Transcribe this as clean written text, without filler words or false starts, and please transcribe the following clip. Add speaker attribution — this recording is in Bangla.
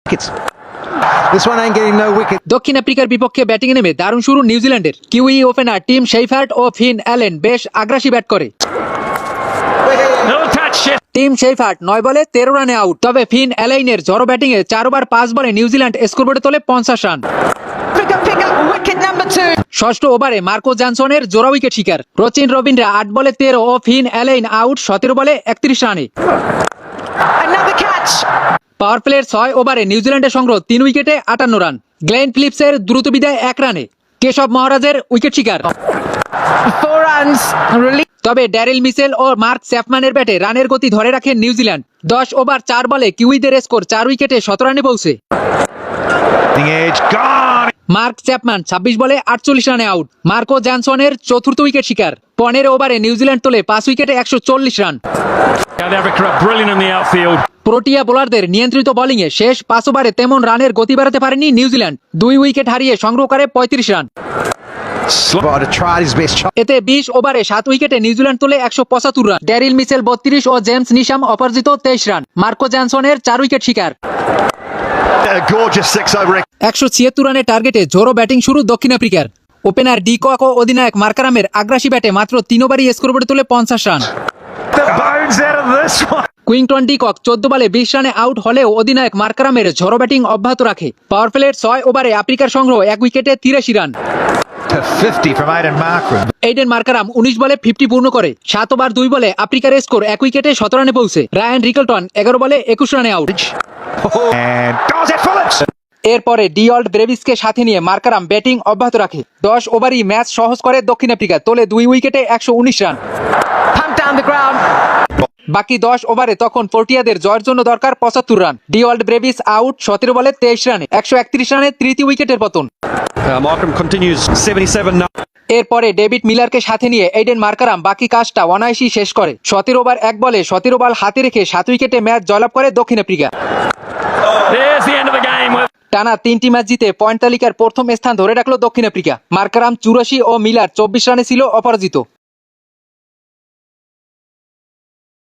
Speaker 1: This one ain't getting no wicket.
Speaker 2: দক্ষিণ আফ্রিকার বিপক্ষে ব্যাটিংয়ে নেমে দারুণ শুরু নিউজিল্যান্ডের। কিউই ওপেনার টিম শেফার্ড ও ফিন অ্যালেন বেশ আগ্রাসী ব্যাট করে। টিম শেফার্ড 9 বলে 13 রানে আউট। তবে ফিন অ্যালেনের ঝড়ো ব্যাটিংয়ে 4 ওভার 5 বলে নিউজিল্যান্ড স্কোরবোর্ডে তোলে 50 রান। ষষ্ঠ ওভারে মার্কো জনসনের জোড়া উইকেট শিকার। রচিন রবিনরা 8 বলে 13 ও ফিন অ্যালেন আউট 17 বলে 31 রানে। পাওয়ার প্লের 6 ওভারে নিউজিল্যান্ডের সংগ্রহ 3 উইকেটে 58 রান। গ্লেন ফিলিপসের দ্রুত বিদায় 1 রানে। কেশব মহারাজের উইকেট শিকার। তবে ড্যারিল মিচেল ও মার্ক চ্যাপম্যানের ব্যাটে রানের গতি ধরে রাখে নিউজিল্যান্ড। 10 ওভার 4 বলে কিউইদের স্কোর 4 উইকেটে 17 রানে পৌঁছে। মার্ক চ্যাপম্যান 26 বলে 48 রানে আউট। মার্কো জনসনের চতুর্থ উইকেট শিকার। 15 ওভারে নিউজিল্যান্ড তোলে 5 উইকেটে 140 রান। প্রোটিয়া বোলারদের নিয়ন্ত্রিত বোলিংয়ে শেষ 5 ওভারে তেমন রানের গতি বাড়াতে পারেনি নিউজিল্যান্ড। 2 উইকেট হারিয়ে সংগ্রহ করে 35 রান। এতে 20 ওভারে 7 উইকেটে নিউজিল্যান্ড তোলে 175 রান। ড্যারিল মিচেল 32 ও জেমস নিশাম অপরাজিত 23 রান। মার্কো জনসনের 4 উইকেট শিকার। 176 রানের টার্গেটে জোরো ব্যাটিং শুরু দক্ষিণ আফ্রিকার। ওপেনার ডি কক ও অধিনায়ক মার্কারামের আগ্রাসী ব্যাটে মাত্র 3 ওভারই স্কোরবোর্ডে তোলে 50 রান। কুইংটন ডি কক 14 বলে 20 রানে আউট হলেও অধিনায়ক মার্কারামের ঝড়ো ব্যাটিং অব্যাহত রাখে। পাওয়ার প্লের 6 ওভারে আফ্রিকার সংগ্রহ 1 উইকেটে 83 রান। এইডেন মার্কারাম 19 বলে 50 পূর্ণ করে। 7 ওভার 2 বলে আফ্রিকার স্কোর 1 উইকেটে 17 রানে পৌঁছে। রায়ান রিকলটন 11 বলে 21 রানে আউট। এরপরে ডিওল্ড ব্রেভিসকে সাথে নিয়ে মার্কারাম ব্যাটিং অব্যাহত রাখে। 10 ওভারই ম্যাচ সহজ করে দক্ষিণ আফ্রিকা, তোলে 2 উইকেটে 119 রান। বাকি 10 ওভারে তখন প্রোটিয়াদের জয়ের জন্য দরকার 75 রান। ডিওল্ড ব্রেভিস আউট 17 বলে 23 রানে। 131 রানে তৃতীয় উইকেটের পতন। এরপরে ডেভিড মিলারকে সাথে নিয়ে এইডেন মার্কারাম বাকি কাজটা অনায়াসই শেষ করে। 17 ওভার 1 বলে 17 বল হাতে রেখে 7 উইকেটে ম্যাচ জয়লাভ করে দক্ষিণ আফ্রিকা। টানা 3টি ম্যাচ জিতে পয়েন্ট তালিকার প্রথম স্থান ধরে রাখলো দক্ষিণ আফ্রিকা। মার্কারাম 84 ও মিলার 24 রানে ছিল অপরাজিত।